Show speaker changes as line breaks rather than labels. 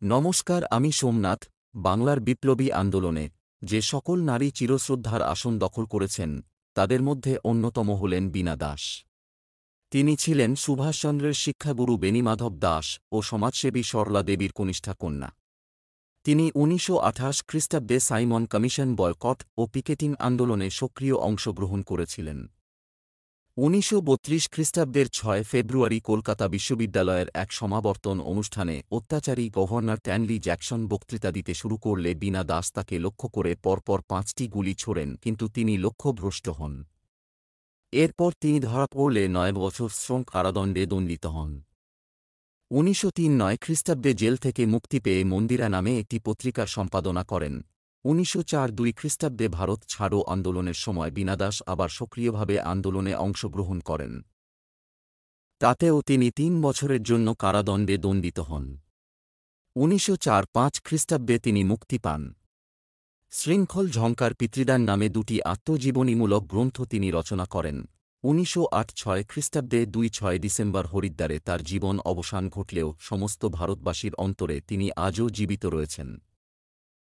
নমস্কার, আমি সোমনাথ। বাংলার বিপ্লবী আন্দোলনে যে সকল নারী চিরশ্রদ্ধার আসন দখল করেছেন তাদের মধ্যে অন্যতম হলেন বীণা দাস। তিনি ছিলেন সুভাষচন্দ্রের শিক্ষাগুরু বেণীমাধব দাস ও সমাজসেবী সরলা দেবীর কনিষ্ঠা কন্যা। তিনি ১৯২৮ খ্রিস্টাব্দে সাইমন কমিশন বয়কট ও পিকেটিং আন্দোলনে সক্রিয় অংশগ্রহণ করেছিলেন। ১৯৩২ খ্রিস্টাব্দের ৬ ফেব্রুয়ারি কলকাতা বিশ্ববিদ্যালয়ের এক সমাবর্তন অনুষ্ঠানে অত্যাচারী গভর্নর স্ট্যানলি জ্যাকসন বক্তৃতা দিতে শুরু করলে বীণা দাস তাকে লক্ষ্য করে পরপর ৫টি গুলি ছোড়েন, কিন্তু তিনি লক্ষ্যভ্রষ্ট হন। এরপর তিনি ধরা পড়লে ৯ বছর শ্রম কারাদণ্ডে দণ্ডিত হন। ১৯০৩ খ্রিস্টাব্দে জেল থেকে মুক্তি পেয়ে মন্দিরা নামে একটি পত্রিকার সম্পাদনা করেন। ১৯০৪ খ্রিস্টাব্দে ভারত ছাড়ো আন্দোলনের সময় বীণা দাস আবার সক্রিয়ভাবে আন্দোলনে অংশগ্রহণ করেন। তাতেও তিনি ৩ বছরের জন্য কারাদণ্ডে দণ্ডিত হন। ১৯০৪-৫ খ্রিস্টাব্দে তিনি মুক্তি পান। শৃঙ্খল ঝঙ্কার পিতৃদান নামে দুটি আত্মজীবনীমূলক গ্রন্থ তিনি রচনা করেন। ১৯০৮-৬ খ্রিস্টাব্দে ২-৬ ডিসেম্বর হরিদ্বারে তার জীবন অবসান ঘটলেও সমস্ত ভারতবাসীর অন্তরে তিনি আজও জীবিত রয়েছেন।